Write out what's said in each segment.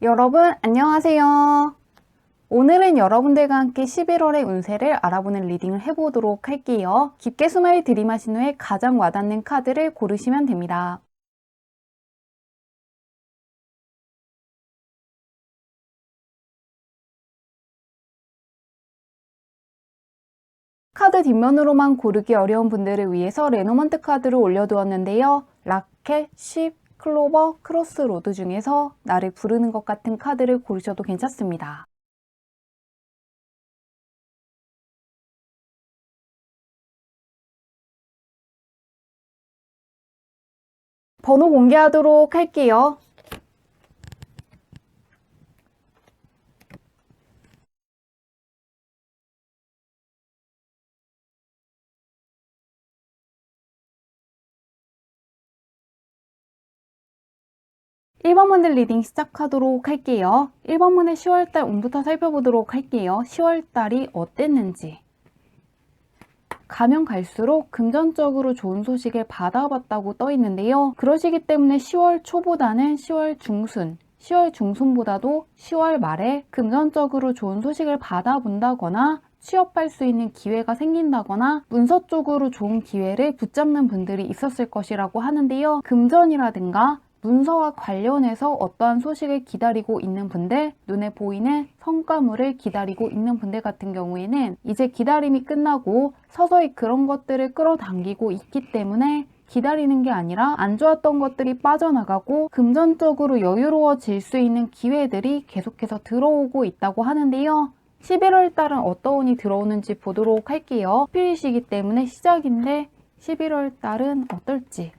여러분 안녕하세요. 오늘은 여러분들과 함께 11월의 운세를 알아보는 리딩을 해보도록 할게요. 깊게 숨을 들이마신 후에 가장 와닿는 카드를 고르시면 됩니다. 카드 뒷면으로만 고르기 어려운 분들을 위해서 레노먼트 카드를 올려두었는데요. 라켓, 10, 클로버, 크로스로드 중에서 나를 부르는 것 같은 카드를 고르셔도 괜찮습니다. 번호 공개하도록 할게요. 1번 문들 리딩 시작하도록 할게요. 1번 문의 10월달 운부터 살펴보도록 할게요. 10월달이 어땠는지. 가면 갈수록 금전적으로 좋은 소식을 받아봤다고 떠 있는데요. 그러시기 때문에 10월 초보다는 10월 중순, 10월 중순보다도 10월 말에 금전적으로 좋은 소식을 받아본다거나 취업할 수 있는 기회가 생긴다거나 문서 쪽으로 좋은 기회를 붙잡는 분들이 있었을 것이라고 하는데요. 금전이라든가 문서와 관련해서 어떠한 소식을 기다리고 있는 분들, 눈에 보이는 성과물을 기다리고 있는 분들 같은 경우에는 이제 기다림이 끝나고 서서히 그런 것들을 끌어당기고 있기 때문에 기다리는 게 아니라 안 좋았던 것들이 빠져나가고 금전적으로 여유로워질 수 있는 기회들이 계속해서 들어오고 있다고 하는데요. 11월 달은 어떤 운이 들어오는지 보도록 할게요. 필이시기 때문에 시작인데 11월 달은 어떨지.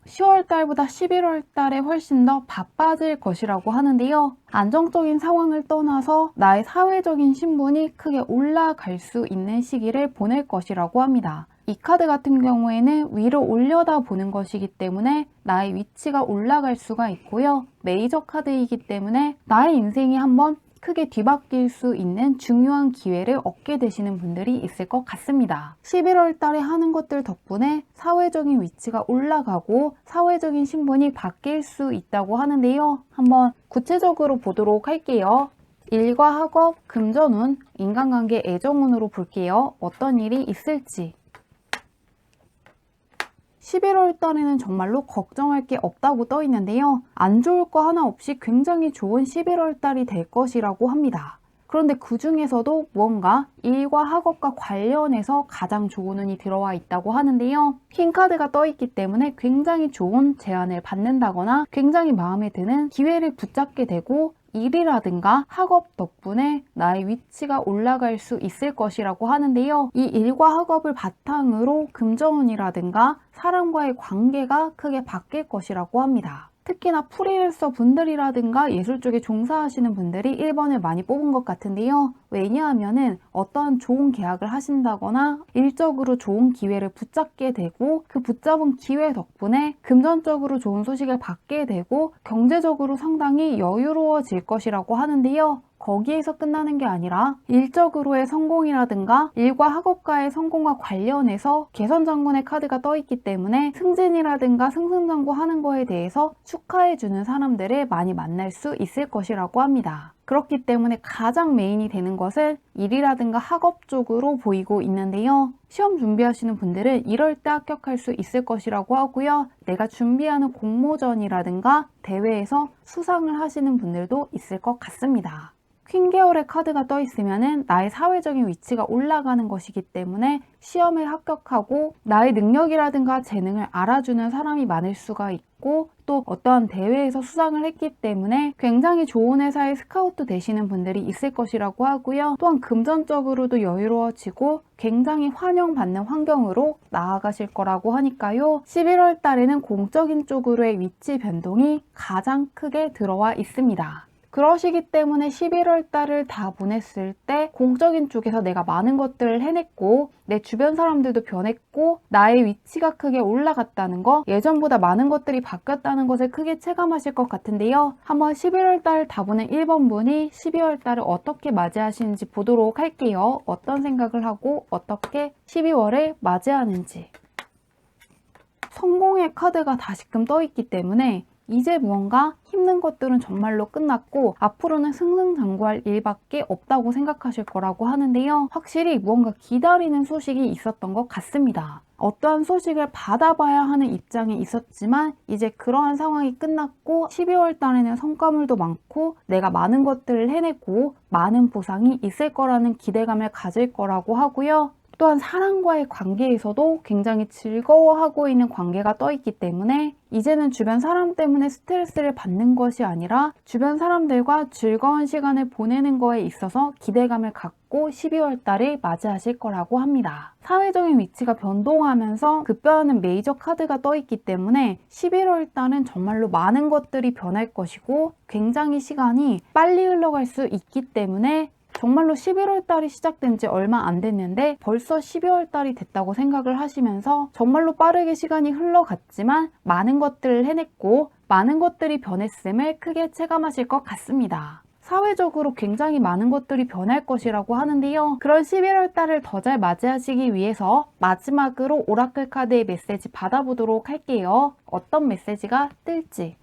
10월 달보다 11월 달에 훨씬 더 바빠질 것이라고 하는데요. 안정적인 상황을 떠나서 나의 사회적인 신분이 크게 올라갈 수 있는 시기를 보낼 것이라고 합니다. 이 카드 같은 경우에는 위로 올려다 보는 것이기 때문에 나의 위치가 올라갈 수가 있고요. 메이저 카드이기 때문에 나의 인생이 한번 크게 뒤바뀔 수 있는 중요한 기회를 얻게 되시는 분들이 있을 것 같습니다. 11월 달에 하는 것들 덕분에 사회적인 위치가 올라가고 사회적인 신분이 바뀔 수 있다고 하는데요. 한번 구체적으로 보도록 할게요. 일과 학업, 금전운, 인간관계, 애정운으로 볼게요. 어떤 일이 있을지. 11월 달에는 정말로 걱정할 게 없다고 떠 있는데요. 안 좋을 거 하나 없이 굉장히 좋은 11월 달이 될 것이라고 합니다. 그런데 그 중에서도 무언가 일과 학업과 관련해서 가장 좋은 운이 들어와 있다고 하는데요. 흰 카드가 떠 있기 때문에 굉장히 좋은 제안을 받는다거나 굉장히 마음에 드는 기회를 붙잡게 되고 일이라든가 학업 덕분에 나의 위치가 올라갈 수 있을 것이라고 하는데요. 이 일과 학업을 바탕으로 금전운이라든가 사람과의 관계가 크게 바뀔 것이라고 합니다. 특히나 프리랜서 분들이라든가 예술 쪽에 종사하시는 분들이 1번을 많이 뽑은 것 같은데요. 왜냐하면은 어떠한 좋은 계약을 하신다거나 일적으로 좋은 기회를 붙잡게 되고 그 붙잡은 기회 덕분에 금전적으로 좋은 소식을 받게 되고 경제적으로 상당히 여유로워질 것이라고 하는데요. 거기에서 끝나는 게 아니라 일적으로의 성공이라든가 일과 학업과의 성공과 관련해서 개선장군의 카드가 떠 있기 때문에 승진이라든가 승승장구하는 거에 대해서 축하해주는 사람들을 많이 만날 수 있을 것이라고 합니다. 그렇기 때문에 가장 메인이 되는 것은 일이라든가 학업 쪽으로 보이고 있는데요. 시험 준비하시는 분들은 이럴 때 합격할 수 있을 것이라고 하고요. 내가 준비하는 공모전이라든가 대회에서 수상을 하시는 분들도 있을 것 같습니다. 퀸 계열의 카드가 떠 있으면 나의 사회적인 위치가 올라가는 것이기 때문에 시험에 합격하고 나의 능력이라든가 재능을 알아주는 사람이 많을 수가 있고 또 어떠한 대회에서 수상을 했기 때문에 굉장히 좋은 회사에 스카우트 되시는 분들이 있을 것이라고 하고요. 또한 금전적으로도 여유로워지고 굉장히 환영받는 환경으로 나아가실 거라고 하니까요. 11월 달에는 공적인 쪽으로의 위치 변동이 가장 크게 들어와 있습니다. 그러시기 때문에 11월 달을 다 보냈을 때 공적인 쪽에서 내가 많은 것들을 해냈고 내 주변 사람들도 변했고 나의 위치가 크게 올라갔다는 거, 예전보다 많은 것들이 바뀌었다는 것을 크게 체감하실 것 같은데요. 한번 11월 달 다 보낸 1번 분이 12월 달을 어떻게 맞이하시는지 보도록 할게요. 어떤 생각을 하고 어떻게 12월을 맞이하는지. 성공의 카드가 다시금 떠 있기 때문에 이제 무언가 힘든 것들은 정말로 끝났고 앞으로는 승승장구할 일밖에 없다고 생각하실 거라고 하는데요. 확실히 무언가 기다리는 소식이 있었던 것 같습니다. 어떠한 소식을 받아봐야 하는 입장에 있었지만 이제 그러한 상황이 끝났고 12월 달에는 성과물도 많고 내가 많은 것들을 해내고 많은 보상이 있을 거라는 기대감을 가질 거라고 하고요. 또한 사람과의 관계에서도 굉장히 즐거워하고 있는 관계가 떠 있기 때문에 이제는 주변 사람 때문에 스트레스를 받는 것이 아니라 주변 사람들과 즐거운 시간을 보내는 거에 있어서 기대감을 갖고 12월 달을 맞이하실 거라고 합니다. 사회적인 위치가 변동하면서 급변하는 메이저 카드가 떠 있기 때문에 11월 달은 정말로 많은 것들이 변할 것이고 굉장히 시간이 빨리 흘러갈 수 있기 때문에 정말로 11월 달이 시작된 지 얼마 안 됐는데 벌써 12월 달이 됐다고 생각을 하시면서 정말로 빠르게 시간이 흘러갔지만 많은 것들을 해냈고 많은 것들이 변했음을 크게 체감하실 것 같습니다. 사회적으로 굉장히 많은 것들이 변할 것이라고 하는데요. 그런 11월 달을 더 잘 맞이하시기 위해서 마지막으로 오라클 카드의 메시지 받아보도록 할게요. 어떤 메시지가 뜰지.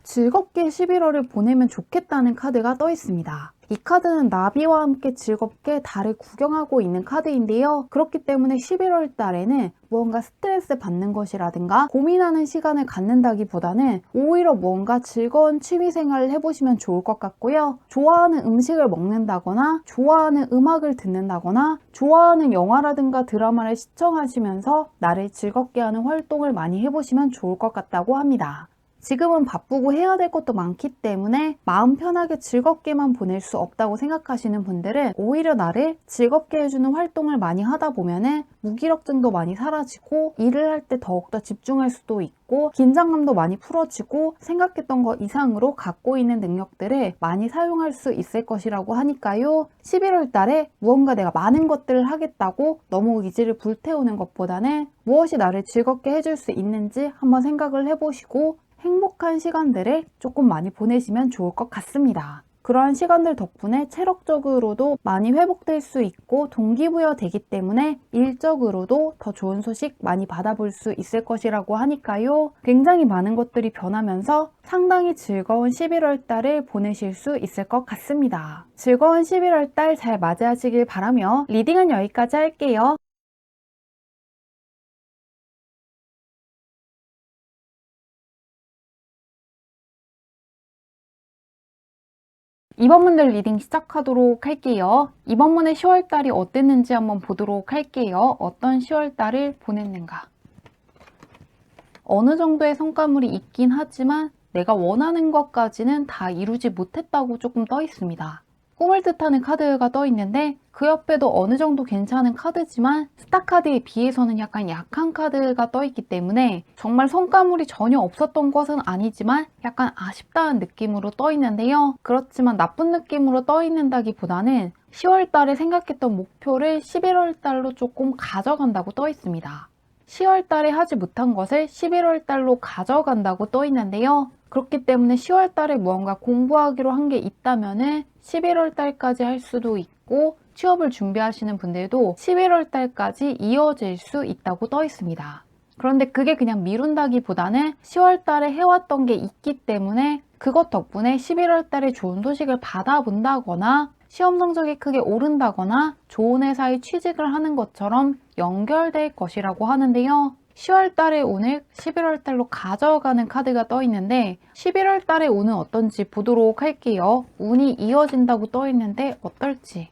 즐겁게 11월을 보내면 좋겠다는 카드가 떠 있습니다. 이 카드는 나비와 함께 즐겁게 달을 구경하고 있는 카드인데요. 그렇기 때문에 11월 달에는 무언가 스트레스 받는 것이라든가 고민하는 시간을 갖는다기보다는 오히려 무언가 즐거운 취미 생활을 해보시면 좋을 것 같고요. 좋아하는 음식을 먹는다거나 좋아하는 음악을 듣는다거나 좋아하는 영화라든가 드라마를 시청하시면서 나를 즐겁게 하는 활동을 많이 해보시면 좋을 것 같다고 합니다. 지금은 바쁘고 해야 될 것도 많기 때문에 마음 편하게 즐겁게만 보낼 수 없다고 생각하시는 분들은 오히려 나를 즐겁게 해주는 활동을 많이 하다 보면은 무기력증도 많이 사라지고 일을 할 때 더욱더 집중할 수도 있고 긴장감도 많이 풀어지고 생각했던 것 이상으로 갖고 있는 능력들을 많이 사용할 수 있을 것이라고 하니까요. 11월 달에 무언가 내가 많은 것들을 하겠다고 너무 의지를 불태우는 것보다는 무엇이 나를 즐겁게 해줄 수 있는지 한번 생각을 해보시고 행복한 시간들을 조금 많이 보내시면 좋을 것 같습니다. 그러한 시간들 덕분에 체력적으로도 많이 회복될 수 있고 동기부여 되기 때문에 일적으로도 더 좋은 소식 많이 받아볼 수 있을 것이라고 하니까요. 굉장히 많은 것들이 변하면서 상당히 즐거운 11월 달을 보내실 수 있을 것 같습니다. 즐거운 11월 달 잘 맞이하시길 바라며 리딩은 여기까지 할게요. 이번 문들 리딩 시작하도록 할게요. 이번 문의 10월달이 어땠는지 한번 보도록 할게요. 어떤 10월달을 보냈는가. 어느 정도의 성과물이 있긴 하지만 내가 원하는 것까지는 다 이루지 못했다고 조금 떠 있습니다. 꿈을 뜻하는 카드가 떠 있는데 그 옆에도 어느 정도 괜찮은 카드지만 스타 카드에 비해서는 약간 약한 카드가 떠 있기 때문에 정말 성과물이 전혀 없었던 것은 아니지만 약간 아쉽다는 느낌으로 떠 있는데요. 그렇지만 나쁜 느낌으로 떠 있는다기보다는 10월 달에 생각했던 목표를 11월 달로 조금 가져간다고 떠 있습니다. 10월 달에 하지 못한 것을 11월 달로 가져간다고 떠 있는데요. 그렇기 때문에 10월 달에 무언가 공부하기로 한 게 있다면은 11월 달까지 할 수도 있고 취업을 준비하시는 분들도 11월 달까지 이어질 수 있다고 떠 있습니다. 그런데 그게 그냥 미룬다기보다는 10월 달에 해왔던 게 있기 때문에 그것 덕분에 11월 달에 좋은 소식을 받아본다거나 시험 성적이 크게 오른다거나 좋은 회사에 취직을 하는 것처럼 연결될 것이라고 하는데요. 10월 달에 오늘 11월 달로 가져가는 카드가 떠 있는데 11월 달에 오는 어떤지 보도록 할게요. 운이 이어진다고 떠 있는데 어떨지.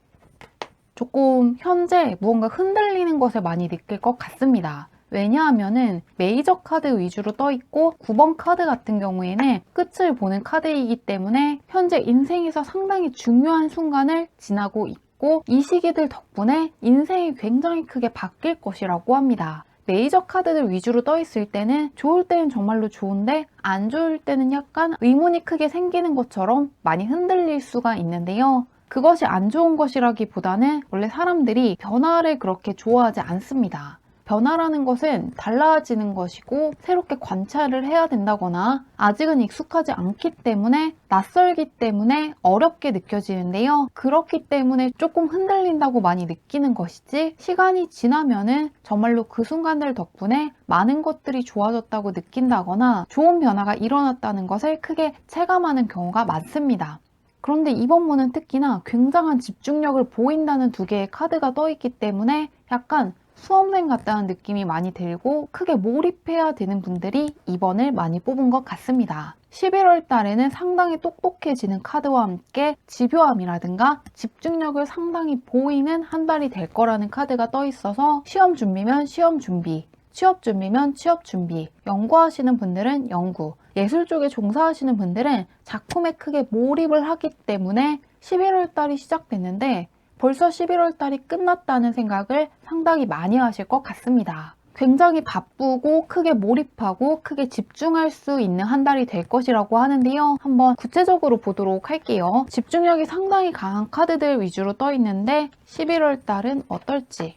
조금 현재 무언가 흔들리는 것을 많이 느낄 것 같습니다. 왜냐하면은 메이저 카드 위주로 떠 있고 9번 카드 같은 경우에는 끝을 보는 카드이기 때문에 현재 인생에서 상당히 중요한 순간을 지나고 있고 이 시기들 덕분에 인생이 굉장히 크게 바뀔 것이라고 합니다. 메이저 카드들 위주로 떠 있을 때는 좋을 때는 정말로 좋은데 안 좋을 때는 약간 의문이 크게 생기는 것처럼 많이 흔들릴 수가 있는데요. 그것이 안 좋은 것이라기보다는 원래 사람들이 변화를 그렇게 좋아하지 않습니다. 변화라는 것은 달라지는 것이고 새롭게 관찰을 해야 된다거나 아직은 익숙하지 않기 때문에 낯설기 때문에 어렵게 느껴지는데요. 그렇기 때문에 조금 흔들린다고 많이 느끼는 것이지 시간이 지나면은 정말로 그 순간들 덕분에 많은 것들이 좋아졌다고 느낀다거나 좋은 변화가 일어났다는 것을 크게 체감하는 경우가 많습니다. 그런데 이번 문은 특히나 굉장한 집중력을 보인다는 두 개의 카드가 떠 있기 때문에 약간 수험생 같다는 느낌이 많이 들고 크게 몰입해야 되는 분들이 2번을 많이 뽑은 것 같습니다. 11월 달에는 상당히 똑똑해지는 카드와 함께 집요함이라든가 집중력을 상당히 보이는 한 달이 될 거라는 카드가 떠 있어서 시험 준비면 시험 준비, 취업 준비면 취업 준비, 연구하시는 분들은 연구, 예술 쪽에 종사하시는 분들은 작품에 크게 몰입을 하기 때문에 11월 달이 시작됐는데 벌써 11월 달이 끝났다는 생각을 상당히 많이 하실 것 같습니다. 굉장히 바쁘고 크게 몰입하고 크게 집중할 수 있는 한 달이 될 것이라고 하는데요. 한번 구체적으로 보도록 할게요. 집중력이 상당히 강한 카드들 위주로 떠 있는데 11월 달은 어떨지.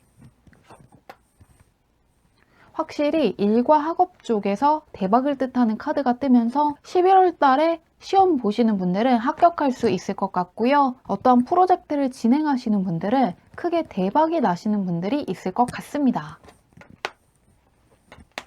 확실히 일과 학업 쪽에서 대박을 뜻하는 카드가 뜨면서 11월 달에 시험 보시는 분들은 합격할 수 있을 것 같고요. 어떠한 프로젝트를 진행하시는 분들은 크게 대박이 나시는 분들이 있을 것 같습니다.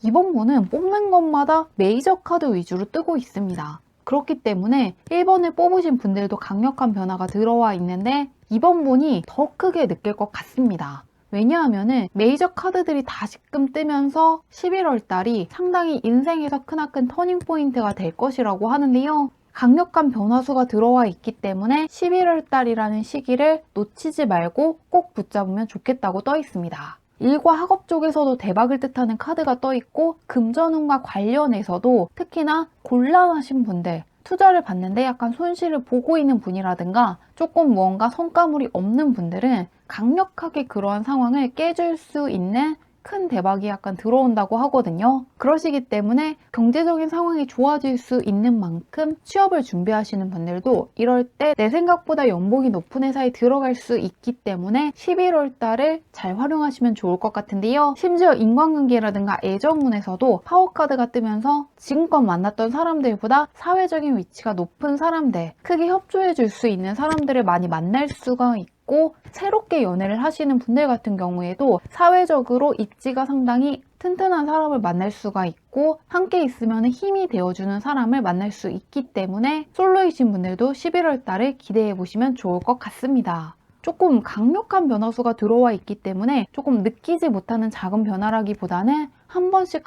이번 문은 뽑는 것마다 메이저 카드 위주로 뜨고 있습니다. 그렇기 때문에 1번을 뽑으신 분들도 강력한 변화가 들어와 있는데 이번 문이 더 크게 느낄 것 같습니다. 왜냐하면 메이저 카드들이 다시금 뜨면서 11월 달이 상당히 인생에서 크나큰 터닝포인트가 될 것이라고 하는데요. 강력한 변화수가 들어와 있기 때문에 11월 달이라는 시기를 놓치지 말고 꼭 붙잡으면 좋겠다고 떠 있습니다. 일과 학업 쪽에서도 대박을 뜻하는 카드가 떠 있고 금전운과 관련해서도 특히나 곤란하신 분들, 투자를 받는데 약간 손실을 보고 있는 분이라든가 조금 무언가 성과물이 없는 분들은 강력하게 그러한 상황을 깨줄 수 있는 큰 대박이 약간 들어온다고 하거든요. 그러시기 때문에 경제적인 상황이 좋아질 수 있는 만큼 취업을 준비하시는 분들도 이럴 때 내 생각보다 연봉이 높은 회사에 들어갈 수 있기 때문에 11월 달을 잘 활용하시면 좋을 것 같은데요. 심지어 인간관계라든가 애정운에서도 파워카드가 뜨면서 지금껏 만났던 사람들보다 사회적인 위치가 높은 사람들, 크게 협조해 줄 수 있는 사람들을 많이 만날 수가 있고 새롭게 연애를 하시는 분들 같은 경우에도 사회적으로 입지가 상당히 튼튼한 사람을 만날 수가 있고 함께 있으면 힘이 되어주는 사람을 만날 수 있기 때문에 솔로이신 분들도 11월 달을 기대해 보시면 좋을 것 같습니다. 조금 강력한 변화수가 들어와 있기 때문에 조금 느끼지 못하는 작은 변화라기보다는 한 번씩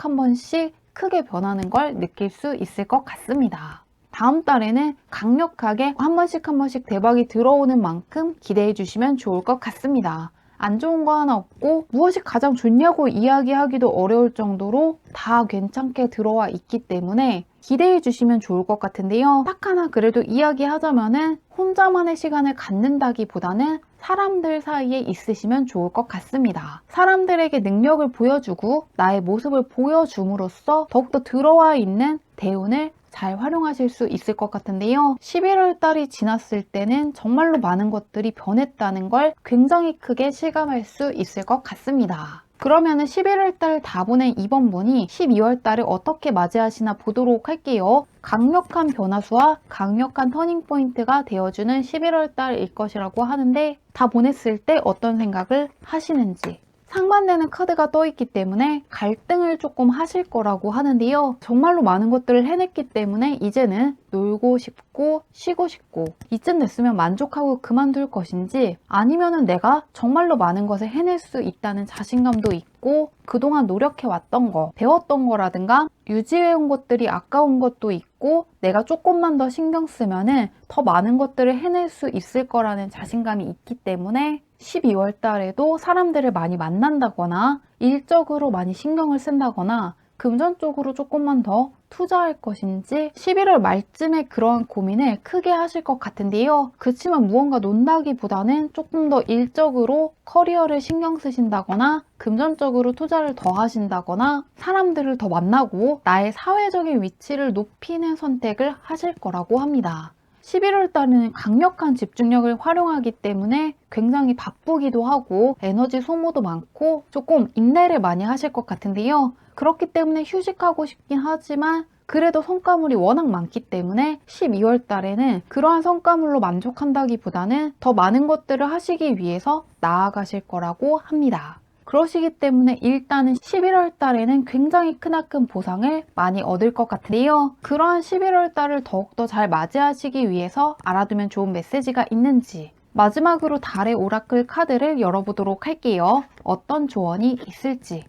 크게 변하는 걸 느낄 수 있을 것 같습니다. 다음 달에는 강력하게 한 번씩 대박이 들어오는 만큼 기대해 주시면 좋을 것 같습니다. 안 좋은 거 하나 없고 무엇이 가장 좋냐고 이야기하기도 어려울 정도로 다 괜찮게 들어와 있기 때문에 기대해 주시면 좋을 것 같은데요. 딱 하나 그래도 이야기하자면은 혼자만의 시간을 갖는다기보다는 사람들 사이에 있으시면 좋을 것 같습니다. 사람들에게 능력을 보여주고 나의 모습을 보여줌으로써 더욱더 들어와 있는 대운을 잘 활용하실 수 있을 것 같은데요. 11월 달이 지났을 때는 정말로 많은 것들이 변했다는 걸 굉장히 크게 실감할 수 있을 것 같습니다. 그러면은 11월 달 다 보낸 이번 문이 12월 달을 어떻게 맞이하시나 보도록 할게요. 강력한 변화수와 강력한 터닝포인트가 되어주는 11월 달일 것이라고 하는데 다 보냈을 때 어떤 생각을 하시는지. 상반되는 카드가 떠 있기 때문에 갈등을 조금 하실 거라고 하는데요. 정말로 많은 것들을 해냈기 때문에 이제는 놀고 싶고 쉬고 싶고 이쯤 됐으면 만족하고 그만둘 것인지 아니면은 내가 정말로 많은 것을 해낼 수 있다는 자신감도 있고 그동안 노력해왔던 거, 배웠던 거라든가 유지해온 것들이 아까운 것도 있고 내가 조금만 더 신경 쓰면은 더 많은 것들을 해낼 수 있을 거라는 자신감이 있기 때문에 12월 달에도 사람들을 많이 만난다거나 일적으로 많이 신경을 쓴다거나 금전적으로 조금만 더 투자할 것인지 11월 말쯤에 그러한 고민을 크게 하실 것 같은데요. 그렇지만 무언가 논다기보다는 조금 더 일적으로 커리어를 신경 쓰신다거나 금전적으로 투자를 더 하신다거나 사람들을 더 만나고 나의 사회적인 위치를 높이는 선택을 하실 거라고 합니다. 11월 달에는 강력한 집중력을 활용하기 때문에 굉장히 바쁘기도 하고 에너지 소모도 많고 조금 인내를 많이 하실 것 같은데요. 그렇기 때문에 휴식하고 싶긴 하지만 그래도 성과물이 워낙 많기 때문에 12월 달에는 그러한 성과물로 만족한다기보다는 더 많은 것들을 하시기 위해서 나아가실 거라고 합니다. 그러시기 때문에 일단은 11월 달에는 굉장히 크나큰 보상을 많이 얻을 것 같은데요. 그러한 11월 달을 더욱더 잘 맞이하시기 위해서 알아두면 좋은 메시지가 있는지 마지막으로 달의 오라클 카드를 열어보도록 할게요. 어떤 조언이 있을지.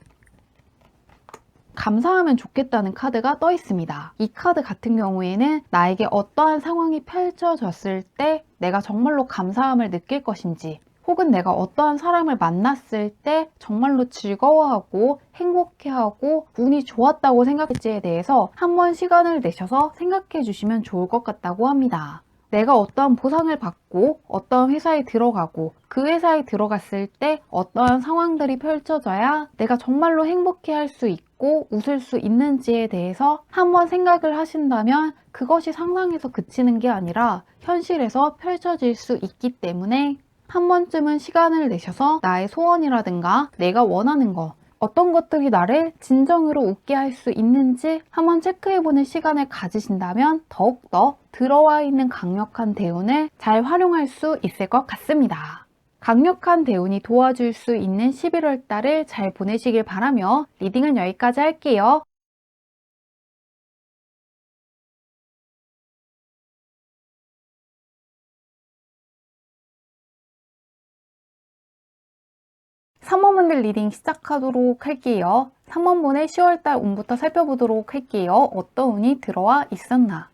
감사하면 좋겠다는 카드가 떠 있습니다. 이 카드 같은 경우에는 나에게 어떠한 상황이 펼쳐졌을 때 내가 정말로 감사함을 느낄 것인지 혹은 내가 어떠한 사람을 만났을 때 정말로 즐거워하고 행복해하고 운이 좋았다고 생각할지에 대해서 한번 시간을 내셔서 생각해 주시면 좋을 것 같다고 합니다. 내가 어떠한 보상을 받고 어떠한 회사에 들어가고 그 회사에 들어갔을 때 어떠한 상황들이 펼쳐져야 내가 정말로 행복해할 수 있고 웃을 수 있는지에 대해서 한번 생각을 하신다면 그것이 상상에서 그치는 게 아니라 현실에서 펼쳐질 수 있기 때문에 한 번쯤은 시간을 내셔서 나의 소원이라든가 내가 원하는 거 어떤 것들이 나를 진정으로 웃게 할 수 있는지 한번 체크해보는 시간을 가지신다면 더욱더 들어와 있는 강력한 대운을 잘 활용할 수 있을 것 같습니다. 강력한 대운이 도와줄 수 있는 11월 달을 잘 보내시길 바라며 리딩은 여기까지 할게요. 삼원분들 리딩 시작하도록 할게요. 3원분의 10월달 운부터 살펴보도록 할게요. 어떤 운이 들어와 있었나.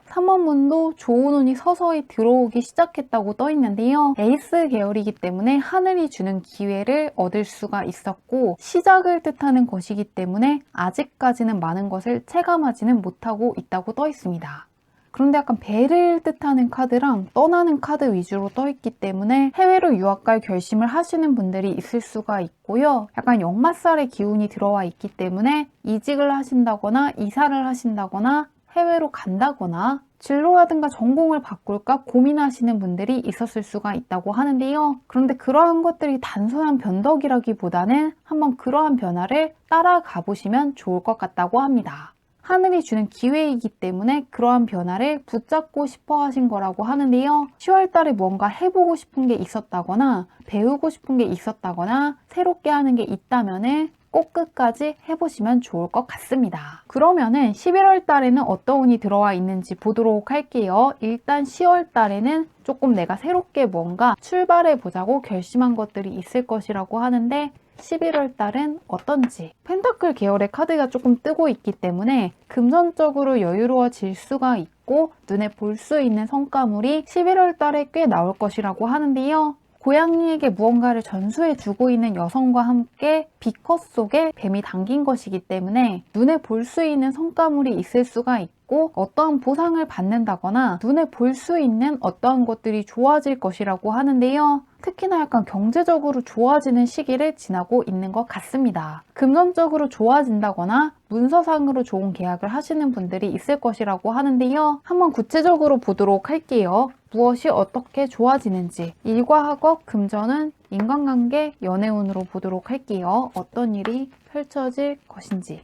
3원분도 좋은 운이 서서히 들어오기 시작했다고 떠 있는데요. 에이스 계열이기 때문에 하늘이 주는 기회를 얻을 수가 있었고 시작을 뜻하는 것이기 때문에 아직까지는 많은 것을 체감하지는 못하고 있다고 떠 있습니다. 그런데 약간 배를 뜻하는 카드랑 떠나는 카드 위주로 떠 있기 때문에 해외로 유학 갈 결심을 하시는 분들이 있을 수가 있고요. 약간 역마살의 기운이 들어와 있기 때문에 이직을 하신다거나 이사를 하신다거나 해외로 간다거나 진로라든가 전공을 바꿀까 고민하시는 분들이 있었을 수가 있다고 하는데요. 그런데 그러한 것들이 단순한 변덕이라기보다는 한번 그러한 변화를 따라가 보시면 좋을 것 같다고 합니다. 하늘이 주는 기회이기 때문에 그러한 변화를 붙잡고 싶어 하신 거라고 하는데요. 10월 달에 뭔가 해보고 싶은 게 있었다거나 배우고 싶은 게 있었다거나 새롭게 하는 게 있다면 꼭 끝까지 해보시면 좋을 것 같습니다. 그러면은 11월 달에는 어떤 운이 들어와 있는지 보도록 할게요. 일단 10월 달에는 조금 내가 새롭게 뭔가 출발해 보자고 결심한 것들이 있을 것이라고 하는데 11월 달은 어떤지. 펜타클 계열의 카드가 조금 뜨고 있기 때문에 금전적으로 여유로워질 수가 있고 눈에 볼 수 있는 성과물이 11월 달에 꽤 나올 것이라고 하는데요. 고양이에게 무언가를 전수해 주고 있는 여성과 함께 비커 속에 뱀이 담긴 것이기 때문에 눈에 볼 수 있는 성과물이 있을 수가 있고 어떠한 보상을 받는다거나 눈에 볼 수 있는 어떠한 것들이 좋아질 것이라고 하는데요. 특히나 약간 경제적으로 좋아지는 시기를 지나고 있는 것 같습니다. 금전적으로 좋아진다거나 문서상으로 좋은 계약을 하시는 분들이 있을 것이라고 하는데요. 한번 구체적으로 보도록 할게요. 무엇이 어떻게 좋아지는지. 일과 학업, 금전은 인간관계, 연애운으로 보도록 할게요. 어떤 일이 펼쳐질 것인지.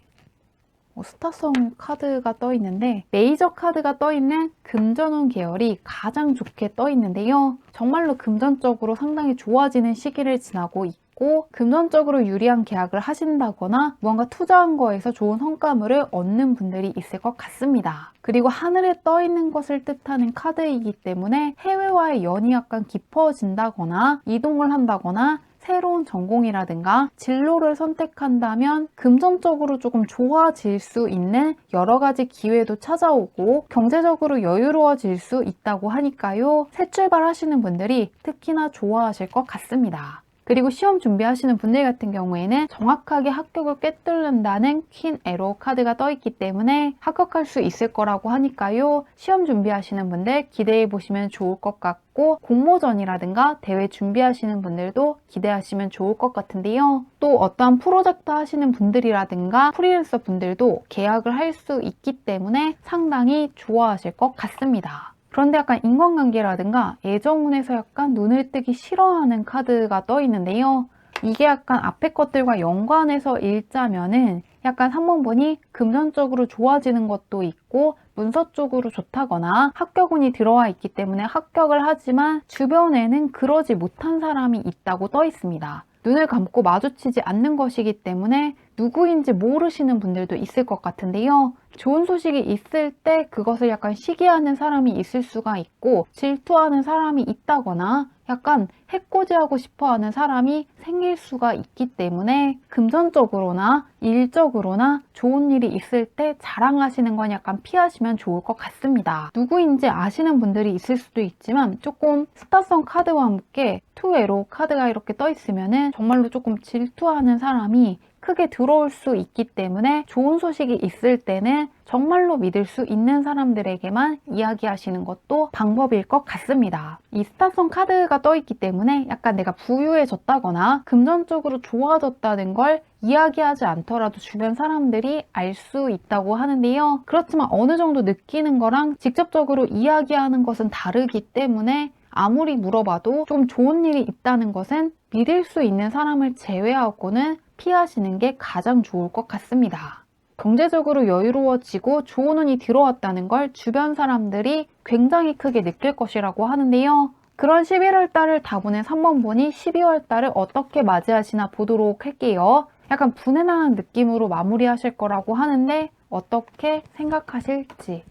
스타성 카드가 떠 있는데 메이저 카드가 떠 있는 금전운 계열이 가장 좋게 떠 있는데요. 정말로 금전적으로 상당히 좋아지는 시기를 지나고 있고 금전적으로 유리한 계약을 하신다거나 무언가 투자한 거에서 좋은 성과물을 얻는 분들이 있을 것 같습니다. 그리고 하늘에 떠 있는 것을 뜻하는 카드이기 때문에 해외와의 연이 약간 깊어진다거나 이동을 한다거나 새로운 전공이라든가 진로를 선택한다면 금전적으로 조금 좋아질 수 있는 여러 가지 기회도 찾아오고 경제적으로 여유로워질 수 있다고 하니까요. 새 출발하시는 분들이 특히나 좋아하실 것 같습니다. 그리고 시험 준비하시는 분들 같은 경우에는 정확하게 합격을 꿰뚫는다는 퀸 에로 카드가 떠있기 때문에 합격할 수 있을 거라고 하니까요. 시험 준비하시는 분들 기대해 보시면 좋을 것 같고 공모전이라든가 대회 준비하시는 분들도 기대하시면 좋을 것 같은데요. 또 어떠한 프로젝트 하시는 분들이라든가 프리랜서 분들도 계약을 할 수 있기 때문에 상당히 좋아하실 것 같습니다. 그런데 약간 인간관계라든가 애정운에서 약간 눈을 뜨기 싫어하는 카드가 떠 있는데요. 이게 약간 앞에 것들과 연관해서 읽자면은 약간 3번 보니 금전적으로 좋아지는 것도 있고 문서 쪽으로 좋다거나 합격운이 들어와 있기 때문에 합격을 하지만 주변에는 그러지 못한 사람이 있다고 떠 있습니다. 눈을 감고 마주치지 않는 것이기 때문에 누구인지 모르시는 분들도 있을 것 같은데요. 좋은 소식이 있을 때 그것을 약간 시기하는 사람이 있을 수가 있고 질투하는 사람이 있다거나 약간 해코지하고 싶어하는 사람이 생길 수가 있기 때문에 금전적으로나 일적으로나 좋은 일이 있을 때 자랑하시는 건 약간 피하시면 좋을 것 같습니다. 누구인지 아시는 분들이 있을 수도 있지만 조금 스타성 카드와 함께 투에로 카드가 이렇게 떠 있으면은 정말로 조금 질투하는 사람이 크게 들어올 수 있기 때문에 좋은 소식이 있을 때는 정말로 믿을 수 있는 사람들에게만 이야기하시는 것도 방법일 것 같습니다. 이 스타성 카드가 떠 있기 때문에 약간 내가 부유해졌다거나 금전적으로 좋아졌다는 걸 이야기하지 않더라도 주변 사람들이 알 수 있다고 하는데요. 그렇지만 어느 정도 느끼는 거랑 직접적으로 이야기하는 것은 다르기 때문에 아무리 물어봐도 좀 좋은 일이 있다는 것은 믿을 수 있는 사람을 제외하고는 피하시는 게 가장 좋을 것 같습니다. 경제적으로 여유로워지고 좋은 운이 들어왔다는 걸 주변 사람들이 굉장히 크게 느낄 것이라고 하는데요. 그런 11월 달을 다보낸 3번 보니 12월 달을 어떻게 맞이하시나 보도록 할게요. 약간 분해나는 느낌으로 마무리하실 거라고 하는데 어떻게 생각하실지.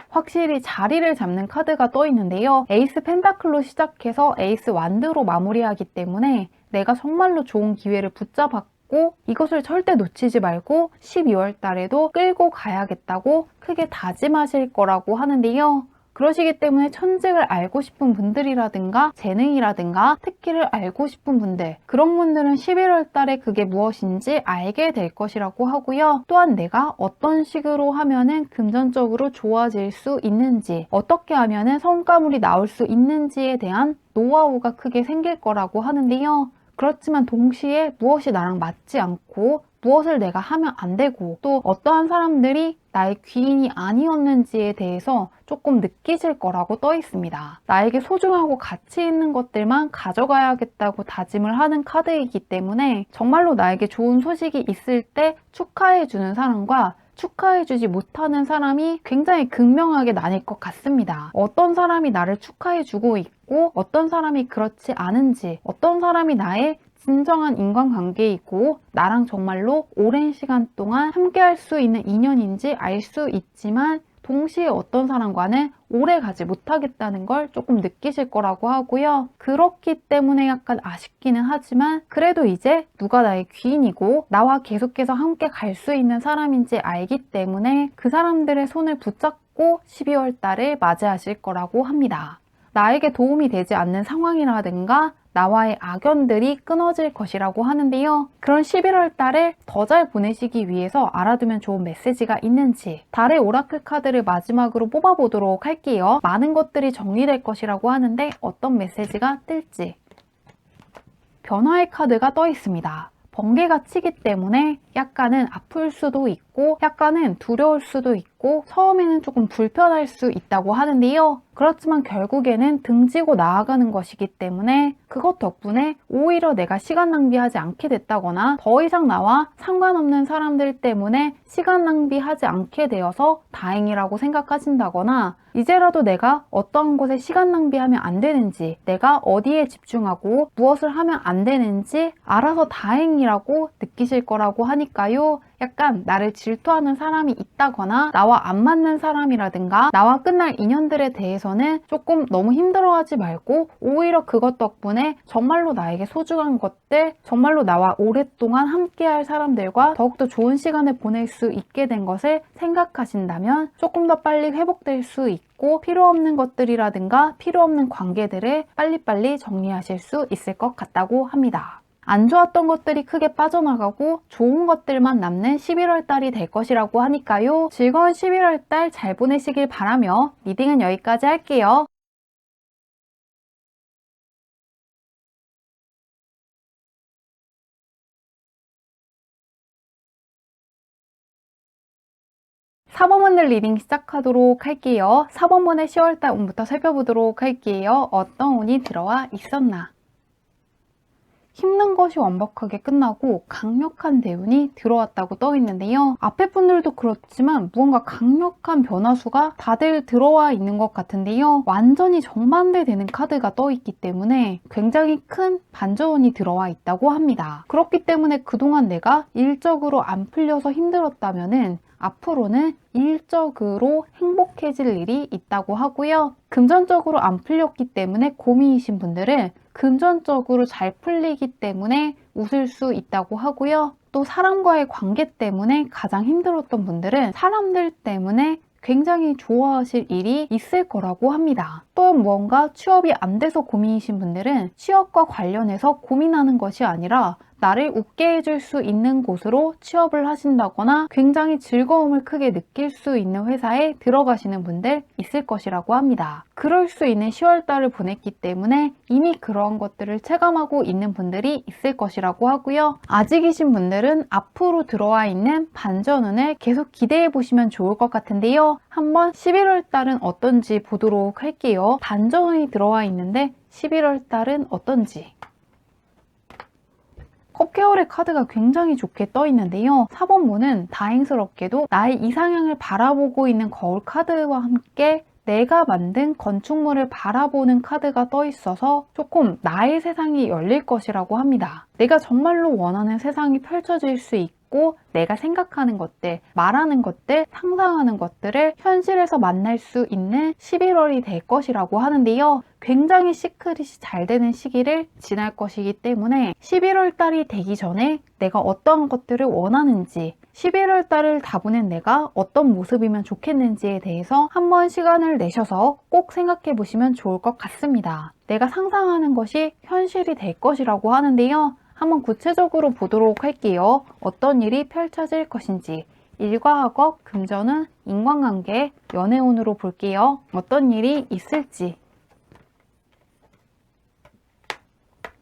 확실히 자리를 잡는 카드가 떠 있는데요. 에이스 펜타클로 시작해서 에이스 완드로 마무리하기 때문에 내가 정말로 좋은 기회를 붙잡았고 이것을 절대 놓치지 말고 12월 달에도 끌고 가야겠다고 크게 다짐하실 거라고 하는데요. 그러시기 때문에 천직을 알고 싶은 분들이라든가 재능이라든가 특기를 알고 싶은 분들, 그런 분들은 11월 달에 그게 무엇인지 알게 될 것이라고 하고요. 또한 내가 어떤 식으로 하면은 금전적으로 좋아질 수 있는지, 어떻게 하면은 성과물이 나올 수 있는지에 대한 노하우가 크게 생길 거라고 하는데요. 그렇지만 동시에 무엇이 나랑 맞지 않고 무엇을 내가 하면 안 되고 또 어떠한 사람들이 나의 귀인이 아니었는지에 대해서 조금 느끼실 거라고 떠 있습니다. 나에게 소중하고 가치 있는 것들만 가져가야겠다고 다짐을 하는 카드이기 때문에 정말로 나에게 좋은 소식이 있을 때 축하해주는 사람과 축하해주지 못하는 사람이 굉장히 극명하게 나뉠 것 같습니다. 어떤 사람이 나를 축하해주고 있고 어떤 사람이 그렇지 않은지, 어떤 사람이 나의 진정한 인간관계이고 나랑 정말로 오랜 시간 동안 함께할 수 있는 인연인지 알 수 있지만 동시에 어떤 사람과는 오래 가지 못하겠다는 걸 조금 느끼실 거라고 하고요. 그렇기 때문에 약간 아쉽기는 하지만 그래도 이제 누가 나의 귀인이고 나와 계속해서 함께 갈 수 있는 사람인지 알기 때문에 그 사람들의 손을 붙잡고 12월 달을 맞이하실 거라고 합니다. 나에게 도움이 되지 않는 상황이라든가 나와의 악연들이 끊어질 것이라고 하는데요. 그런 11월 달을 더 잘 보내시기 위해서 알아두면 좋은 메시지가 있는지 달의 오라클 카드를 마지막으로 뽑아보도록 할게요. 많은 것들이 정리될 것이라고 하는데 어떤 메시지가 뜰지. 변화의 카드가 떠 있습니다. 번개가 치기 때문에 약간은 아플 수도 있고 약간은 두려울 수도 있고 처음에는 조금 불편할 수 있다고 하는데요. 그렇지만 결국에는 등지고 나아가는 것이기 때문에 그것 덕분에 오히려 내가 시간 낭비하지 않게 됐다거나 더 이상 나와 상관없는 사람들 때문에 시간 낭비하지 않게 되어서 다행이라고 생각하신다거나 이제라도 내가 어떤 곳에 시간 낭비하면 안 되는지, 내가 어디에 집중하고 무엇을 하면 안 되는지 알아서 다행이라고 느끼실 거라고 하니까요. 약간 나를 질투하는 사람이 있다거나 나와 안 맞는 사람이라든가 나와 끝날 인연들에 대해서는 조금 너무 힘들어하지 말고 오히려 그것 덕분에 정말로 나에게 소중한 것들, 정말로 나와 오랫동안 함께할 사람들과 더욱더 좋은 시간을 보낼 수 있게 된 것을 생각하신다면 조금 더 빨리 회복될 수 있고 있고 필요 없는 것들이라든가 필요 없는 관계들을 빨리빨리 정리하실 수 있을 것 같다고 합니다. 안 좋았던 것들이 크게 빠져나가고 좋은 것들만 남는 11월 달이 될 것이라고 하니까요. 즐거운 11월 달 잘 보내시길 바라며 리딩은 여기까지 할게요. 사번분들 리딩 시작하도록 할게요. 4번분의 10월달 운부터 살펴보도록 할게요. 어떤 운이 들어와 있었나? 힘든 것이 완벽하게 끝나고 강력한 대운이 들어왔다고 떠 있는데요. 앞에 분들도 그렇지만 무언가 강력한 변화수가 다들 들어와 있는 것 같은데요. 완전히 정반대되는 카드가 떠 있기 때문에 굉장히 큰 반전운이 들어와 있다고 합니다. 그렇기 때문에 그동안 내가 일적으로 안 풀려서 힘들었다면은 앞으로는 일적으로 행복해질 일이 있다고 하고요. 금전적으로 안 풀렸기 때문에 고민이신 분들은 금전적으로 잘 풀리기 때문에 웃을 수 있다고 하고요. 또 사람과의 관계 때문에 가장 힘들었던 분들은 사람들 때문에 굉장히 좋아하실 일이 있을 거라고 합니다. 또 무언가 취업이 안 돼서 고민이신 분들은 취업과 관련해서 고민하는 것이 아니라 나를 웃게 해줄 수 있는 곳으로 취업을 하신다거나 굉장히 즐거움을 크게 느낄 수 있는 회사에 들어가시는 분들 있을 것이라고 합니다. 그럴 수 있는 10월달을 보냈기 때문에 이미 그런 것들을 체감하고 있는 분들이 있을 것이라고 하고요. 아직이신 분들은 앞으로 들어와 있는 반전운을 계속 기대해 보시면 좋을 것 같은데요. 한번 11월달은 어떤지 보도록 할게요. 반전운이 들어와 있는데 11월달은 어떤지. 컵케어의 카드가 굉장히 좋게 떠 있는데요. 4번분은 다행스럽게도 나의 이상향을 바라보고 있는 거울 카드와 함께 내가 만든 건축물을 바라보는 카드가 떠 있어서 조금 나의 세상이 열릴 것이라고 합니다. 내가 정말로 원하는 세상이 펼쳐질 수 있고 내가 생각하는 것들, 말하는 것들, 상상하는 것들을 현실에서 만날 수 있는 11월이 될 것이라고 하는데요. 굉장히 시크릿이 잘 되는 시기를 지날 것이기 때문에 11월 달이 되기 전에 내가 어떠한 것들을 원하는지 11월 달을 다 보낸 내가 어떤 모습이면 좋겠는지에 대해서 한번 시간을 내셔서 꼭 생각해 보시면 좋을 것 같습니다. 내가 상상하는 것이 현실이 될 것이라고 하는데요. 한번 구체적으로 보도록 할게요. 어떤 일이 펼쳐질 것인지. 일과 학업, 금전운, 인간관계, 연애운으로 볼게요. 어떤 일이 있을지.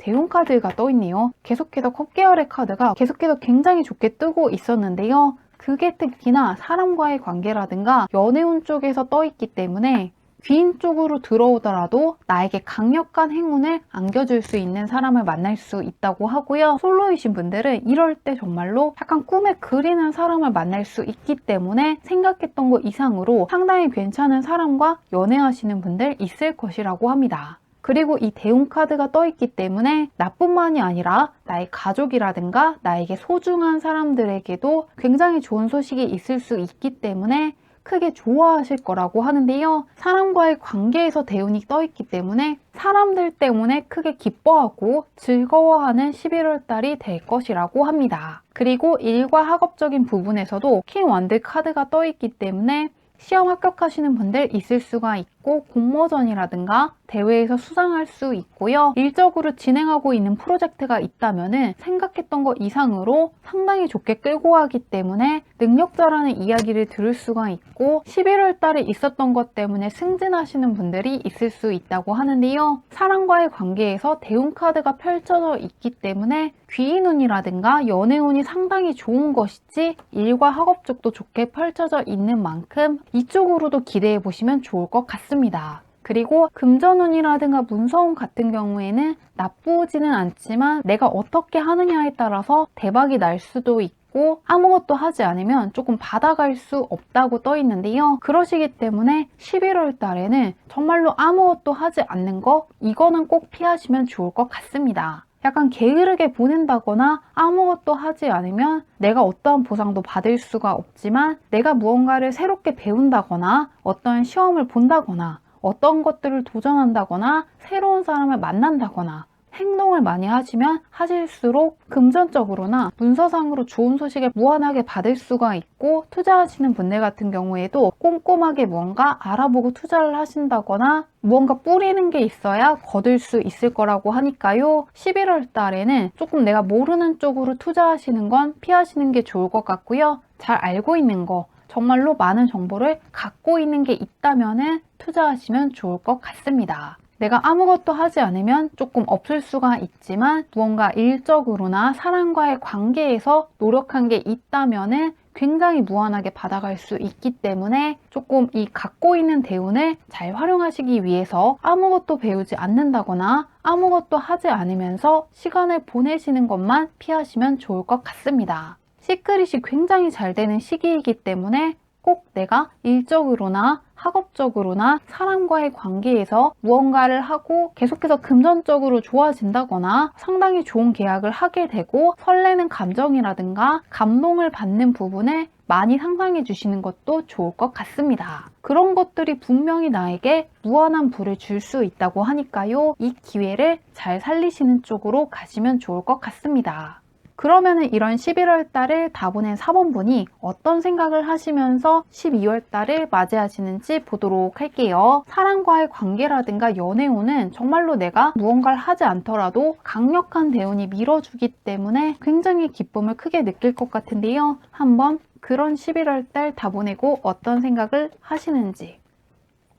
대운 카드가 떠 있네요. 계속해서 컵계열의 카드가 계속해서 굉장히 좋게 뜨고 있었는데요. 그게 특히나 사람과의 관계라든가 연애운 쪽에서 떠 있기 때문에 귀인 쪽으로 들어오더라도 나에게 강력한 행운을 안겨줄 수 있는 사람을 만날 수 있다고 하고요. 솔로이신 분들은 이럴 때 정말로 약간 꿈에 그리는 사람을 만날 수 있기 때문에 생각했던 것 이상으로 상당히 괜찮은 사람과 연애하시는 분들 있을 것이라고 합니다. 그리고 이 대운 카드가 떠 있기 때문에 나뿐만이 아니라 나의 가족이라든가 나에게 소중한 사람들에게도 굉장히 좋은 소식이 있을 수 있기 때문에 크게 좋아하실 거라고 하는데요. 사람과의 관계에서 대운이 떠 있기 때문에 사람들 때문에 크게 기뻐하고 즐거워하는 11월 달이 될 것이라고 합니다. 그리고 일과 학업적인 부분에서도 킹 원드 카드가 떠 있기 때문에 시험 합격하시는 분들 있을 수가 있고 공모전이라든가 대회에서 수상할 수 있고요. 일적으로 진행하고 있는 프로젝트가 있다면 생각했던 것 이상으로 상당히 좋게 끌고 가기 때문에 능력자라는 이야기를 들을 수가 있고 11월 달에 있었던 것 때문에 승진하시는 분들이 있을 수 있다고 하는데요. 사람과의 관계에서 대운 카드가 펼쳐져 있기 때문에 귀인운이라든가 연애운이 상당히 좋은 것이지 일과 학업 쪽도 좋게 펼쳐져 있는 만큼 이쪽으로도 기대해 보시면 좋을 것 같습니다. 그리고 금전운이라든가 문서운 같은 경우에는 나쁘지는 않지만 내가 어떻게 하느냐에 따라서 대박이 날 수도 있고 아무것도 하지 않으면 조금 받아갈 수 없다고 떠 있는데요. 그러시기 때문에 11월 달에는 정말로 아무것도 하지 않는 거 이거는 꼭 피하시면 좋을 것 같습니다. 약간 게으르게 보낸다거나 아무것도 하지 않으면 내가 어떠한 보상도 받을 수가 없지만 내가 무언가를 새롭게 배운다거나 어떤 시험을 본다거나 어떤 것들을 도전한다거나 새로운 사람을 만난다거나 행동을 많이 하시면 하실수록 금전적으로나 문서상으로 좋은 소식을 무한하게 받을 수가 있고, 투자하시는 분들 같은 경우에도 꼼꼼하게 무언가 알아보고 투자를 하신다거나 무언가 뿌리는 게 있어야 거둘 수 있을 거라고 하니까요. 11월 달에는 조금 내가 모르는 쪽으로 투자하시는 건 피하시는 게 좋을 것 같고요. 잘 알고 있는 거, 정말로 많은 정보를 갖고 있는 게 있다면 투자하시면 좋을 것 같습니다. 내가 아무것도 하지 않으면 조금 없을 수가 있지만 무언가 일적으로나 사람과의 관계에서 노력한 게 있다면 굉장히 무한하게 받아갈 수 있기 때문에 조금 이 갖고 있는 대운을 잘 활용하시기 위해서 아무것도 배우지 않는다거나 아무것도 하지 않으면서 시간을 보내시는 것만 피하시면 좋을 것 같습니다. 시크릿이 굉장히 잘 되는 시기이기 때문에 꼭 내가 일적으로나 학업적으로나 사람과의 관계에서 무언가를 하고 계속해서 금전적으로 좋아진다거나 상당히 좋은 계약을 하게 되고 설레는 감정이라든가 감동을 받는 부분을 많이 상상해 주시는 것도 좋을 것 같습니다. 그런 것들이 분명히 나에게 무한한 부를 줄 수 있다고 하니까요. 이 기회를 잘 살리시는 쪽으로 가시면 좋을 것 같습니다. 그러면은 이런 11월 달을 다 보낸 사번분이 어떤 생각을 하시면서 12월 달을 맞이하시는지 보도록 할게요. 사람과의 관계라든가 연애운은 정말로 내가 무언가를 하지 않더라도 강력한 대운이 밀어주기 때문에 굉장히 기쁨을 크게 느낄 것 같은데요. 한번 그런 11월 달 다 보내고 어떤 생각을 하시는지.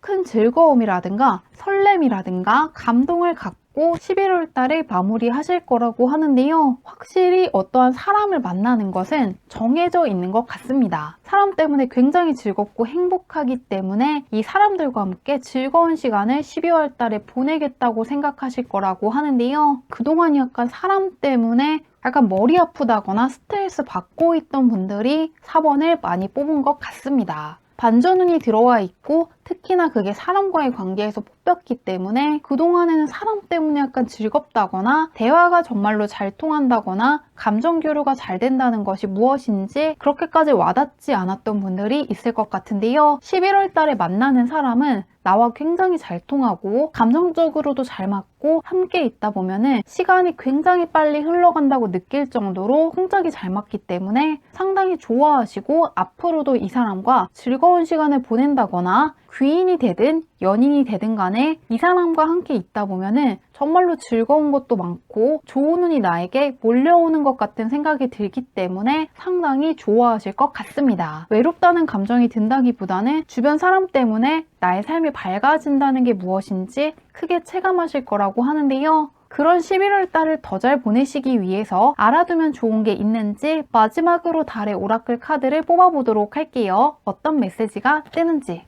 큰 즐거움이라든가 설렘이라든가 감동을 갖고 11월 달에 마무리하실 거라고 하는데요. 확실히 어떠한 사람을 만나는 것은 정해져 있는 것 같습니다. 사람 때문에 굉장히 즐겁고 행복하기 때문에 이 사람들과 함께 즐거운 시간을 12월 달에 보내겠다고 생각하실 거라고 하는데요. 그동안 약간 사람 때문에 약간 머리 아프다거나 스트레스 받고 있던 분들이 4번을 많이 뽑은 것 같습니다. 반전운이 들어와 있고 특히나 그게 사람과의 관계에서 뽑혔기 때문에 그동안에는 사람 때문에 약간 즐겁다거나 대화가 정말로 잘 통한다거나 감정 교류가 잘 된다는 것이 무엇인지 그렇게까지 와닿지 않았던 분들이 있을 것 같은데요. 11월 달에 만나는 사람은 나와 굉장히 잘 통하고 감정적으로도 잘 맞고 함께 있다 보면은 시간이 굉장히 빨리 흘러간다고 느낄 정도로 성격이 잘 맞기 때문에 상당히 좋아하시고 앞으로도 이 사람과 즐거운 시간을 보낸다거나 귀인이 되든 연인이 되든 간에 이 사람과 함께 있다 보면은 정말로 즐거운 것도 많고 좋은 운이 나에게 몰려오는 것 같은 생각이 들기 때문에 상당히 좋아하실 것 같습니다. 외롭다는 감정이 든다기보다는 주변 사람 때문에 나의 삶이 밝아진다는 게 무엇인지 크게 체감하실 거라고 하는데요. 그런 11월 달을 더 잘 보내시기 위해서 알아두면 좋은 게 있는지 마지막으로 달의 오라클 카드를 뽑아보도록 할게요. 어떤 메시지가 뜨는지.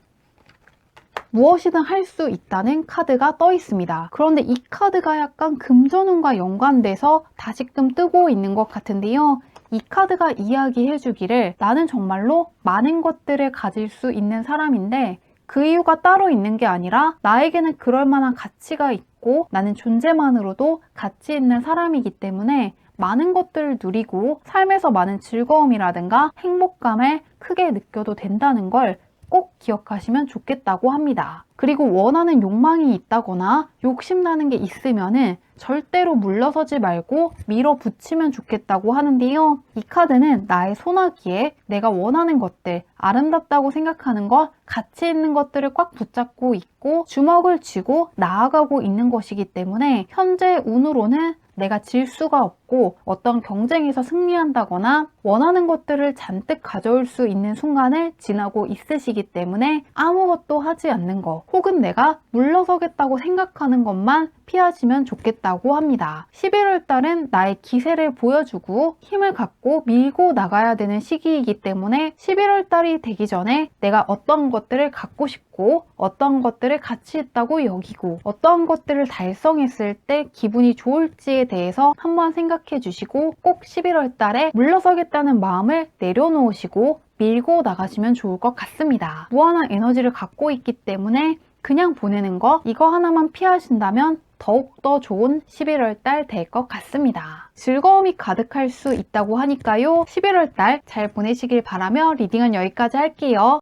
무엇이든 할 수 있다는 카드가 떠 있습니다. 그런데 이 카드가 약간 금전운과 연관돼서 다시금 뜨고 있는 것 같은데요. 이 카드가 이야기해 주기를 나는 정말로 많은 것들을 가질 수 있는 사람인데 그 이유가 따로 있는 게 아니라 나에게는 그럴 만한 가치가 있고 나는 존재만으로도 가치 있는 사람이기 때문에 많은 것들을 누리고 삶에서 많은 즐거움이라든가 행복감을 크게 느껴도 된다는 걸 꼭 기억하시면 좋겠다고 합니다. 그리고 원하는 욕망이 있다거나 욕심나는 게 있으면은 절대로 물러서지 말고 밀어붙이면 좋겠다고 하는데요. 이 카드는 나의 소나기에 내가 원하는 것들, 아름답다고 생각하는 것, 가치 있는 것들을 꽉 붙잡고 있고 주먹을 쥐고 나아가고 있는 것이기 때문에 현재 운으로는 내가 질 수가 없고 어떤 경쟁에서 승리한다거나 원하는 것들을 잔뜩 가져올 수 있는 순간을 지나고 있으시기 때문에 아무것도 하지 않는 것 혹은 내가 물러서겠다고 생각하는 것만 피하시면 좋겠다고 합니다. 11월 달은 나의 기세를 보여주고 힘을 갖고 밀고 나가야 되는 시기이기 때문에 11월 달이 되기 전에 내가 어떤 것들을 갖고 싶고 어떤 것들을 가치 있다고 여기고 어떤 것들을 달성했을 때 기분이 좋을지에 대해서 한번 생각해 주시고 꼭 11월 달에 물러서겠다는 마음을 내려놓으시고 밀고 나가시면 좋을 것 같습니다. 무한한 에너지를 갖고 있기 때문에 그냥 보내는 거 이거 하나만 피하신다면 더욱더 좋은 11월 달 될 것 같습니다. 즐거움이 가득할 수 있다고 하니까요. 11월 달 잘 보내시길 바라며 리딩은 여기까지 할게요.